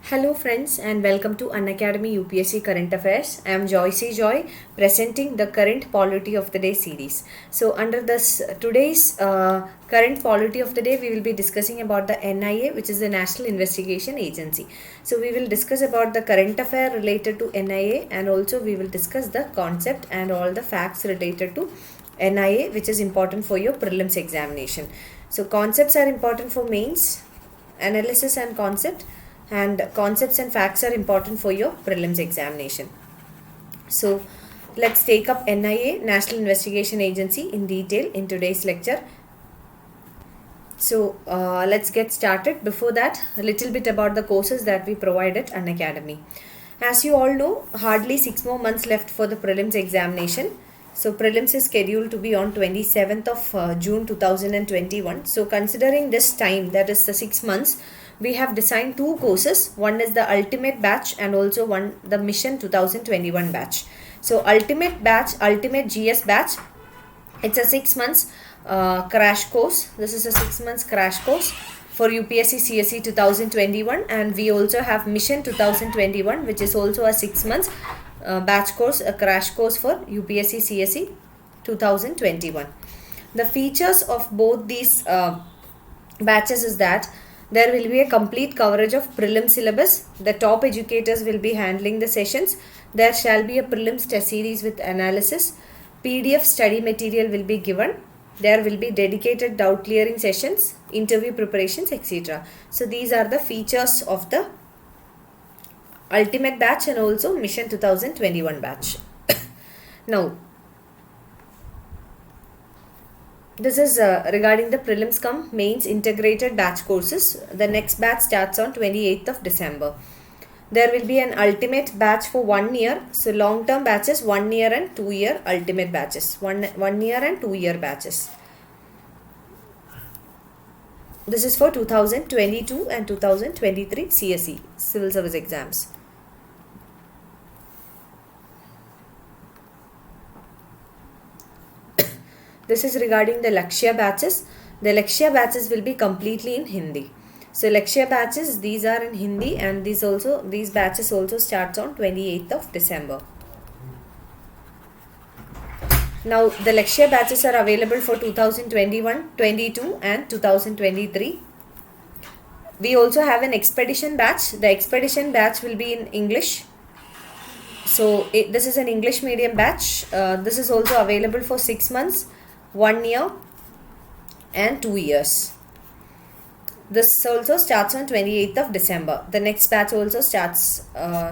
Hello friends and welcome to Unacademy UPSC Current Affairs. I am Joycey Joy presenting the Current Polity of the Day series. So under this today's Current Polity of the Day, we will be discussing about the NIA, which is the National Investigation Agency. So we will discuss about the current affair related to NIA, and also we will discuss the concept and all the facts related to NIA, which is important for your prelims examination. So concepts are important for mains, analysis and concept, and concepts and facts are important for your prelims examination. So let's take up NIA, National Investigation Agency, in detail in today's lecture. So let's get started. Before that, a little bit about the courses that we provide at Unacademy. As you all know, hardly 6 more months left for the prelims examination. So prelims is scheduled to be on 27th of June 2021. So considering this time, that is the 6 months, we have designed two courses. One is the ultimate batch and also one the mission 2021 batch. So ultimate GS batch, it's a 6 months crash course. This is a 6 months crash course for UPSC CSE 2021, and we also have mission 2021, which is also a 6 months batch course, a crash course for UPSC CSE 2021. The features of both these batches is that there will be a complete coverage of prelim syllabus. The top educators will be handling the sessions. There shall be a prelims test series with analysis. PDF study material will be given. There will be dedicated doubt clearing sessions, interview preparations, etc. So these are the features of the ultimate batch and also mission 2021 batch. Now, this is regarding the prelims cum mains integrated batch courses. The next batch starts on 28th of December. There will be an ultimate batch for 1 year. So long term batches 1 year and 2 year ultimate batches. One year and 2 year batches. This is for 2022 and 2023 CSE, Civil Service exams. This is regarding the Lakshya batches. The Lakshya batches will be completely in Hindi. So Lakshya batches, these are in Hindi, and these batches also starts on 28th of December. Now the Lakshya batches are available for 2021, 22 and 2023. We also have an expedition batch. The expedition batch will be in English. So this is an English medium batch. This is also available for 6 months, 1 year and 2 years. This also starts on 28th of December. The next batch also starts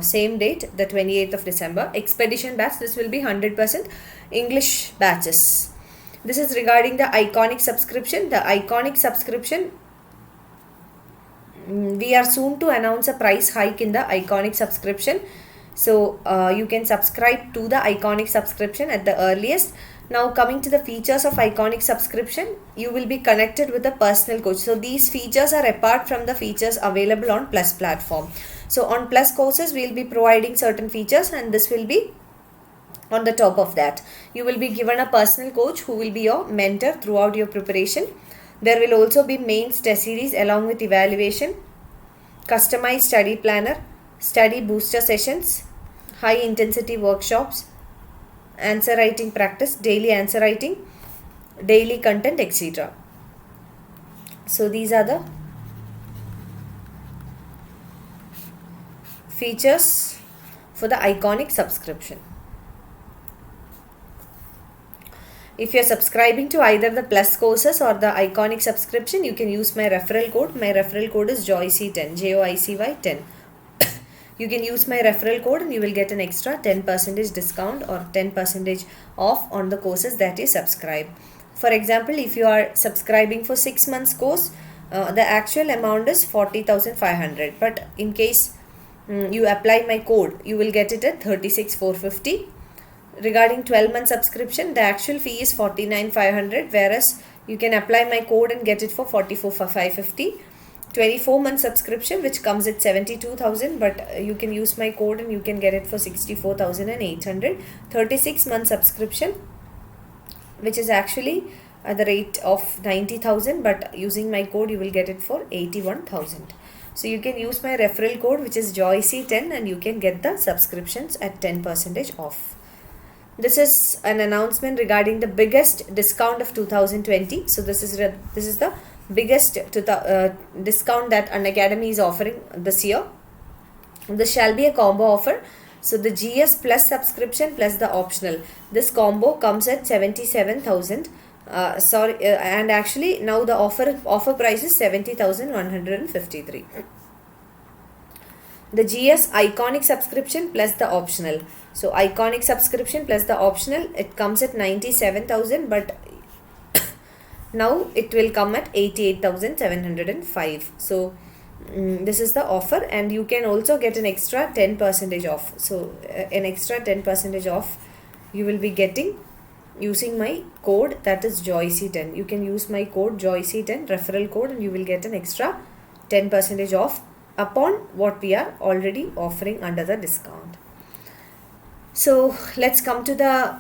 same date, the 28th of December. Expedition batch, this will be 100% English batches. This is regarding the Iconic subscription. The Iconic subscription, we are soon to announce a price hike in the Iconic subscription. So you can subscribe to the Iconic subscription at the earliest. Now coming to the features of Iconic subscription, you will be connected with a personal coach. So these features are apart from the features available on Plus platform. So on Plus courses, we will be providing certain features, and this will be on the top of that. You will be given a personal coach who will be your mentor throughout your preparation. There will also be mains test series along with evaluation, customized study planner, study booster sessions, high intensity workshops, answer writing practice, daily answer writing, daily content, etc. So these are the features for the Iconic subscription. If you are subscribing to either the Plus courses or the Iconic subscription, you can use my referral code. My referral code is JOYCY10, JOICY 10. You can use my referral code and you will get an extra 10% discount or 10% off on the courses that you subscribe. For example, if you are subscribing for 6 months course, the actual amount is 40,500. But in case you apply my code, you will get it at 36,450. Regarding 12 month subscription, the actual fee is 49,500, whereas you can apply my code and get it for 44,550. 24-month subscription, which comes at 72,000, but you can use my code and you can get it for 64,800. 36-month subscription, which is actually at the rate of 90,000, but using my code you will get it for 81,000. So you can use my referral code, which is JOYC10, and you can get the subscriptions at 10% off. This is an announcement regarding the biggest discount of 2020. So this is the biggest discount that Unacademy is offering this year. This shall be a combo offer. So the GS plus subscription plus the optional. This combo comes at 77,000. And actually now the offer price is 70,153. The GS iconic subscription plus the optional. So iconic subscription plus the optional, it comes at 97,000, but now it will come at 88,705. So this is the offer, and you can also get an extra 10% off. So an extra 10% off you will be getting using my code, that is JOYC10. You can use my code JOYC10 referral code, and you will get an extra 10% off upon what we are already offering under the discount. So let's come to the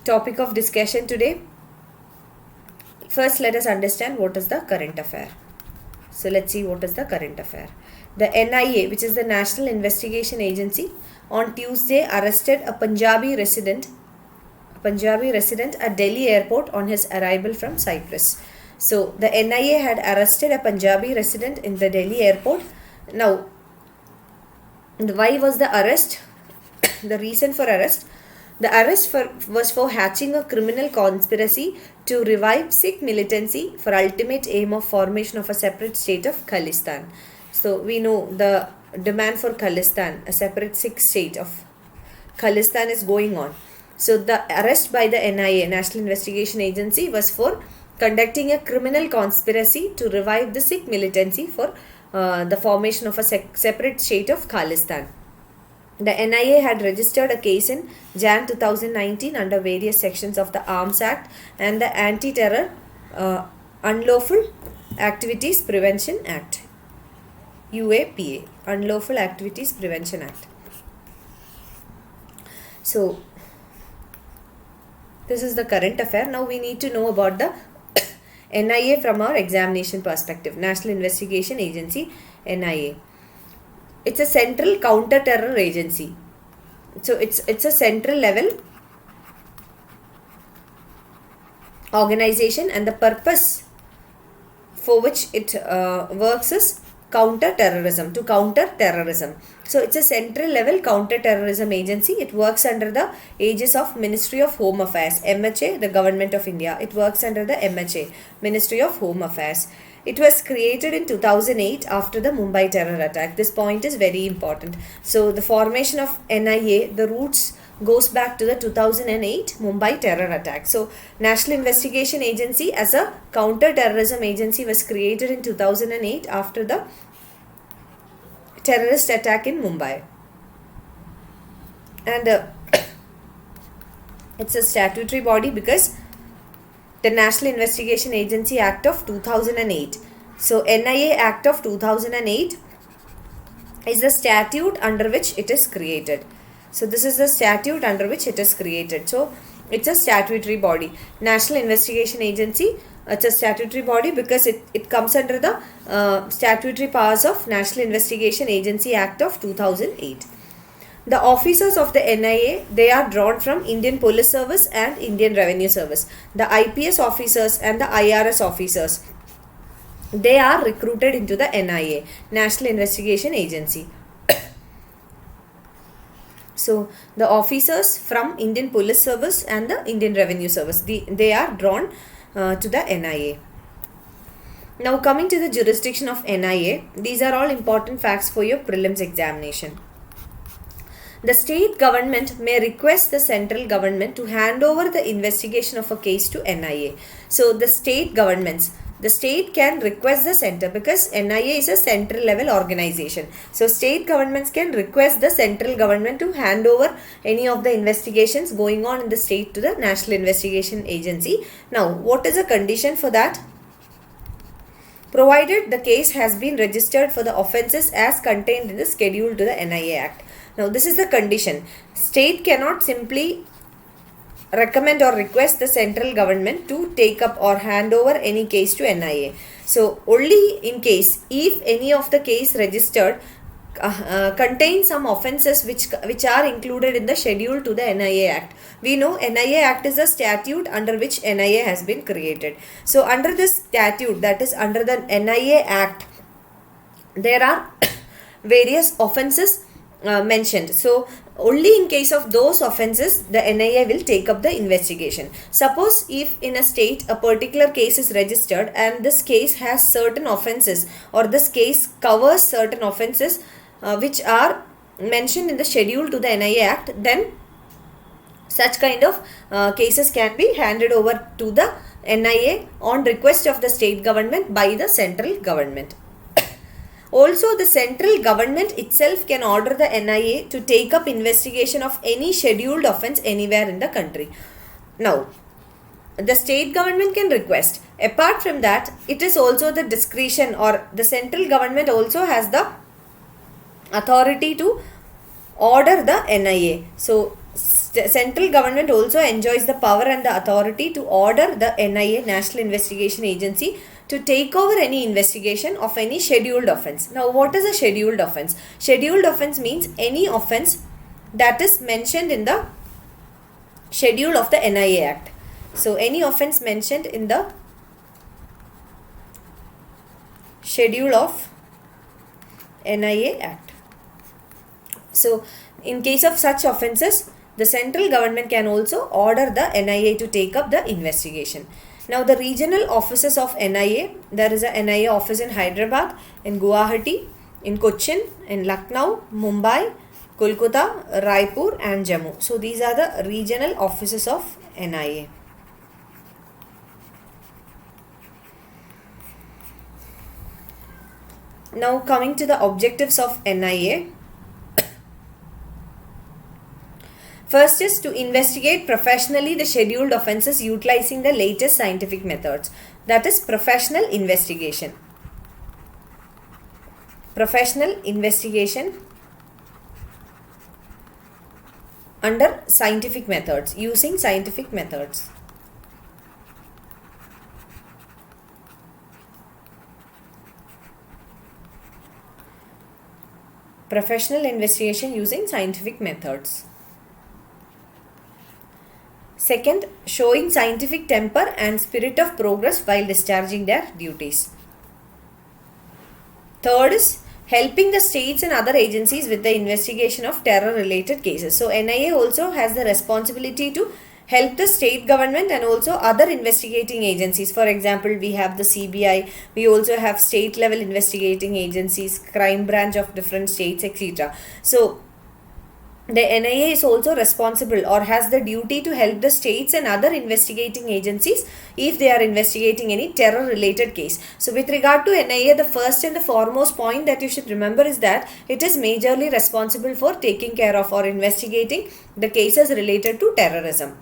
topic of discussion today. First, let us understand what is the current affair. So let's see what is the current affair. The NIA, which is the National Investigation Agency, on Tuesday arrested a Punjabi resident at Delhi airport on his arrival from Cyprus. So the NIA had arrested a Punjabi resident in the Delhi airport. Now, why was the arrest? The reason for arrest? The arrest was for hatching a criminal conspiracy to revive Sikh militancy for ultimate aim of formation of a separate state of Khalistan. So we know the demand for Khalistan, a separate Sikh state of Khalistan, is going on. So the arrest by the NIA, National Investigation Agency, was for conducting a criminal conspiracy to revive the Sikh militancy for the formation of a separate state of Khalistan. The NIA had registered a case in Jan 2019 under various sections of the Arms Act and the Anti-Terror Unlawful Activities Prevention Act, UAPA, Unlawful Activities Prevention Act. So this is the current affair. Now we need to know about the NIA from our examination perspective. National Investigation Agency, NIA. It's a central counter-terror agency. So it's a central level organization, and the purpose for which it works is counter-terrorism, to counter terrorism. So it's a central level counter-terrorism agency. It works under the aegis of Ministry of Home Affairs, MHA, the Government of India. It works under the MHA, Ministry of Home Affairs. It was created in 2008 after the Mumbai terror attack. This point is very important. So the formation of NIA, the roots goes back to the 2008 Mumbai terror attack. So National Investigation Agency as a counter-terrorism agency was created in 2008 after the terrorist attack in Mumbai. And it's a statutory body because the National Investigation Agency Act of 2008. So NIA Act of 2008 is the statute under which it is created. So this is the statute under which it is created. So it's a statutory body. National Investigation Agency, it's a statutory body because it comes under the statutory powers of National Investigation Agency Act of 2008. The officers of the NIA, they are drawn from Indian Police Service and Indian Revenue Service. The IPS officers and the IRS officers, they are recruited into the NIA, National Investigation Agency. So the officers from Indian Police Service and the Indian Revenue Service, they are drawn to the NIA. Now coming to the jurisdiction of NIA, these are all important facts for your prelims examination. The state government may request the central government to hand over the investigation of a case to NIA. So the state governments, the state can request the center because NIA is a central level organization. So state governments can request the central government to hand over any of the investigations going on in the state to the National Investigation Agency. Now, what is the condition for that? Provided the case has been registered for the offences as contained in the schedule to the NIA Act. Now, this is the condition. State cannot simply recommend or request the central government to take up or hand over any case to NIA. So only in case if any of the case registered contain some offences which are included in the schedule to the NIA Act. We know NIA Act is a statute under which NIA has been created. So under this statute, that is under the NIA Act, there are various offences mentioned. So only in case of those offences the NIA will take up the investigation. Suppose if in a state a particular case is registered and this case has certain offences, or this case covers certain offences which are mentioned in the schedule to the NIA Act, then such kind of cases can be handed over to the NIA on request of the state government by the central government. Also, the central government itself can order the NIA to take up investigation of any scheduled offence anywhere in the country. Now, the state government can request. Apart from that, it is also the discretion, or the central government also has the authority to order the NIA. So, central government also enjoys the power and the authority to order the NIA, National Investigation Agency, to take over any investigation of any scheduled offence. Now, what is a scheduled offence? Scheduled offence means any offence that is mentioned in the schedule of the NIA Act. So, any offence mentioned in the schedule of NIA Act. So, in case of such offences, the central government can also order the NIA to take up the investigation. Now, the regional offices of NIA, there is a NIA office in Hyderabad, in Guwahati, in Cochin, in Lucknow, Mumbai, Kolkata, Raipur and Jammu. So, these are the regional offices of NIA. Now, coming to the objectives of NIA. First is to investigate professionally the scheduled offences utilizing the latest scientific methods. That is professional investigation. Professional investigation under scientific methods, using scientific methods. Professional investigation using scientific methods. Second, showing scientific temper and spirit of progress while discharging their duties. Third is helping the states and other agencies with the investigation of terror related cases. So, NIA also has the responsibility to help the state government and also other investigating agencies. For example, we have the CBI, we also have state level investigating agencies, crime branch of different states, etc. So, the NIA is also responsible or has the duty to help the states and other investigating agencies if they are investigating any terror related case. So, with regard to NIA, the first and the foremost point that you should remember is that it is majorly responsible for taking care of or investigating the cases related to terrorism.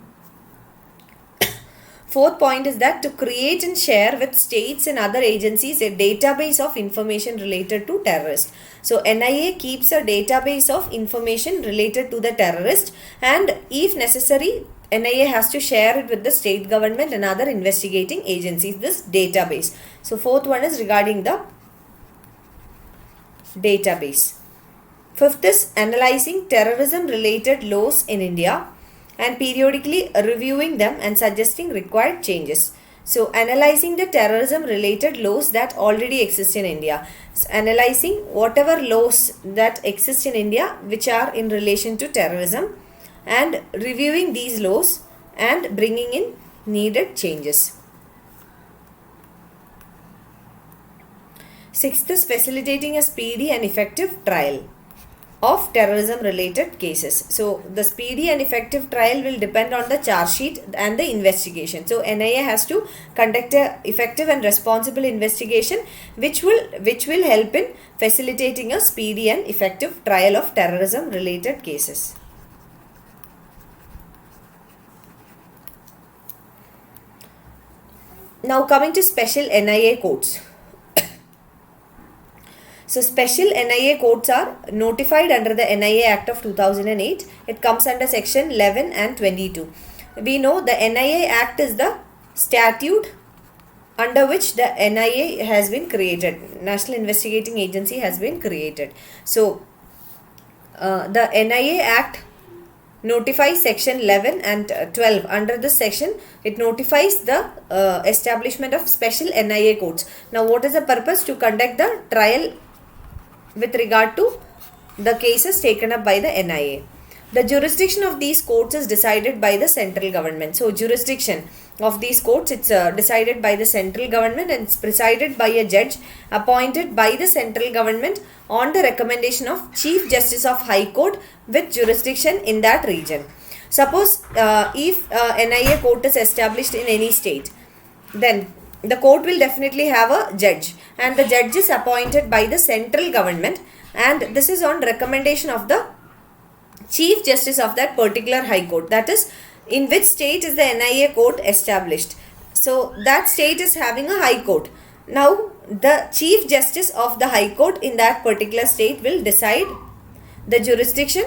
Fourth point is that to create and share with states and other agencies a database of information related to terrorists. So, NIA keeps a database of information related to the terrorist, and if necessary, NIA has to share it with the state government and other investigating agencies, this database. So, fourth one is regarding the database. Fifth is analyzing terrorism related laws in India and periodically reviewing them and suggesting required changes. So, analyzing the terrorism related laws that already exist in India. So, analyzing whatever laws that exist in India which are in relation to terrorism and reviewing these laws and bringing in needed changes. Sixth is facilitating a speedy and effective trial of terrorism related cases. So, the speedy and effective trial will depend on the charge sheet and the investigation. So, NIA has to conduct a effective and responsible investigation which will help in facilitating a speedy and effective trial of terrorism related cases. Now, coming to special NIA courts. So, special NIA courts are notified under the NIA Act of 2008. It comes under section 11 and 22. we know the NIA Act is the statute under which the NIA has been created. National Investigating Agency has been created. So, the NIA Act notifies section 11 and 12. Under this section, it notifies the establishment of special NIA courts. Now, what is the purpose? To conduct the trial with regard to the cases taken up by the NIA. The jurisdiction of these courts is decided by the central government. So, jurisdiction of these courts, it's decided by the central government and it's presided by a judge appointed by the central government on the recommendation of Chief Justice of High Court with jurisdiction in that region. Suppose if NIA court is established in any state, then the court will definitely have a judge, and the judge is appointed by the central government, and this is on recommendation of the Chief Justice of that particular High Court. That is, in which state is the NIA court established. So, that state is having a High Court. Now, the Chief Justice of the High Court in that particular state will decide the jurisdiction.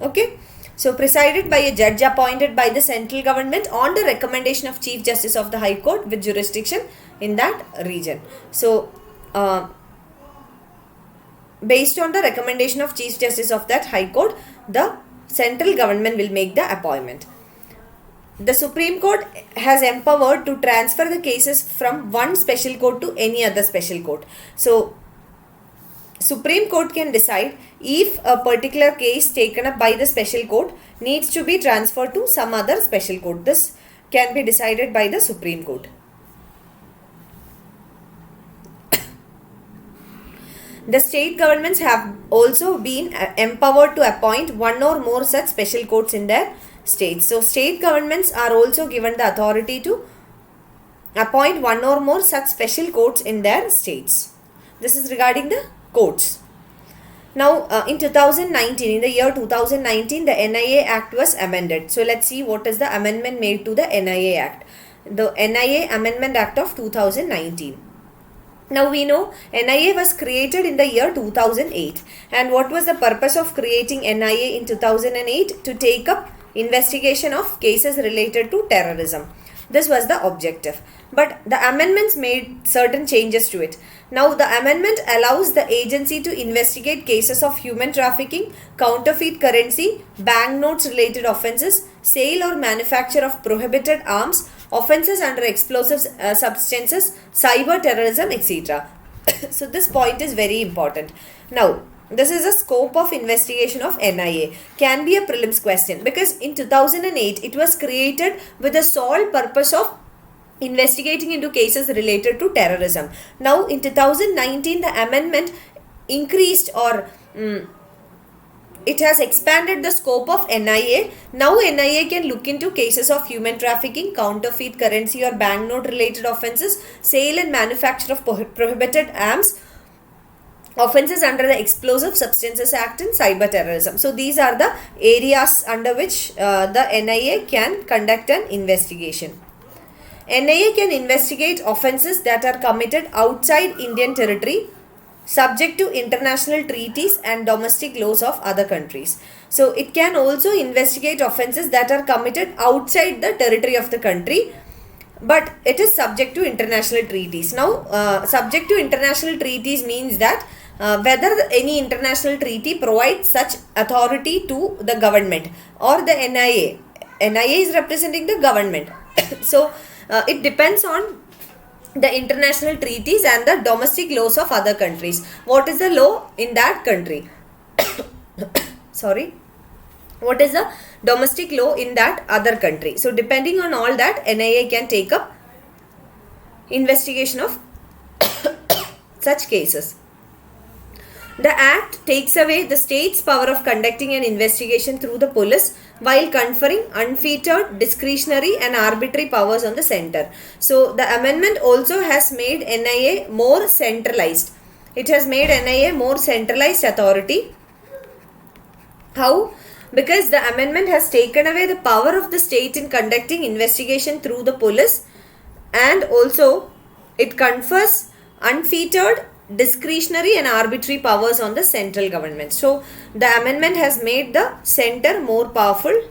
Okay. So, presided by a judge appointed by the central government on the recommendation of Chief Justice of the High Court with jurisdiction in that region. So, based on the recommendation of Chief Justice of that High Court, the central government will make the appointment. The Supreme Court has empowered to transfer the cases from one special court to any other special court. So, Supreme Court can decide if a particular case taken up by the special court needs to be transferred to some other special court. This can be decided by the Supreme Court. The state governments have also been empowered to appoint one or more such special courts in their states. So, state governments are also given the authority to appoint one or more such special courts in their states. This is regarding the courts. Now, in 2019, in the year 2019, the NIA Act was amended. So, let's see what is the amendment made to the NIA Act. The NIA Amendment Act of 2019. Now we know NIA was created in the year 2008, and what was the purpose of creating NIA in 2008? To take up investigation of cases related to terrorism. This was the objective. But the amendments made certain changes to it. Now the amendment allows the agency to investigate cases of human trafficking, counterfeit currency, banknotes related offences, sale or manufacture of prohibited arms, offences under explosive substances, cyber terrorism, etc. So this point is very important. Now, this is a scope of investigation of NIA. Can be a prelims question, because in 2008 it was created with the sole purpose of investigating into cases related to terrorism. Now in 2019 the amendment increased, or it has expanded the scope of NIA. Now NIA can look into cases of human trafficking, counterfeit currency or banknote related offences, sale and manufacture of prohibited arms, offences under the Explosive Substances Act, and cyber terrorism. So these are the areas under which the NIA can conduct an investigation. NIA can investigate offences that are committed outside Indian territory, subject to international treaties and domestic laws of other countries. So it can also investigate offences that are committed outside the territory of the country, but it is subject to international treaties. Now, subject to international treaties means that whether any international treaty provides such authority to the government or the NIA. NIA is representing the government. So, it depends on the international treaties and the domestic laws of other countries. What is the law in that country? Sorry. What is the domestic law in that other country? So, depending on all that, NIA can take up investigation of such cases. The Act takes away the state's power of conducting an investigation through the police while conferring unfettered, discretionary and arbitrary powers on the center. So, the amendment also has made NIA more centralized. It has made NIA more centralized authority. How? Because the amendment has taken away the power of the state in conducting investigation through the police, and also it confers unfettered, discretionary and arbitrary powers on the central government. So, the amendment has made the center more powerful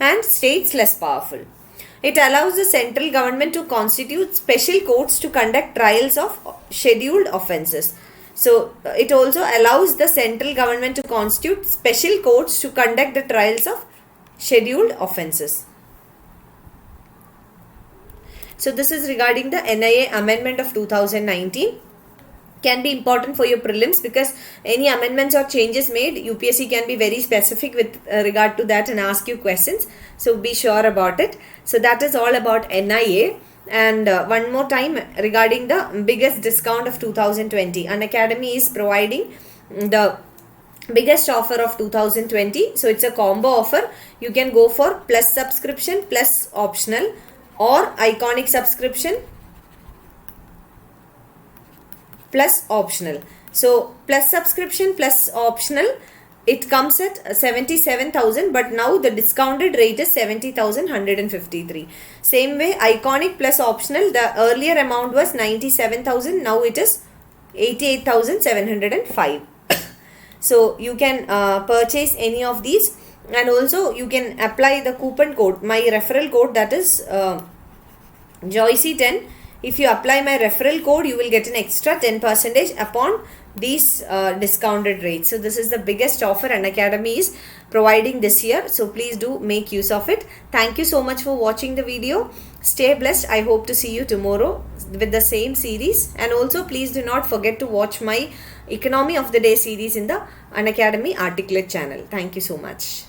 and states less powerful. It allows the central government to constitute special courts to conduct trials of scheduled offences. So, it also allows the central government to constitute special courts to conduct the trials of scheduled offences. So, this is regarding the NIA amendment of 2019. Can be important for your prelims because any amendments or changes made, UPSC can be very specific with regard to that and ask you questions. So be sure about it. So that is all about NIA. And one more time regarding the biggest discount of 2020. Unacademy is providing the biggest offer of 2020. So it's a combo offer. You can go for plus subscription plus optional or iconic subscription plus optional. So plus subscription plus optional, it comes at 77,000, but now the discounted rate is 70,153. Same way, iconic plus optional, the earlier amount was 97,000, now it is 88,705. So you can purchase any of these, and also you can apply the coupon code, my referral code, that is Joycey10. If you apply my referral code, you will get an extra 10% upon these discounted rates. So this is the biggest offer Unacademy is providing this year. So please do make use of it. Thank you so much for watching the video. Stay blessed. I hope to see you tomorrow with the same series. And also please do not forget to watch my Economy of the Day series in the Unacademy Articulate channel. Thank you so much.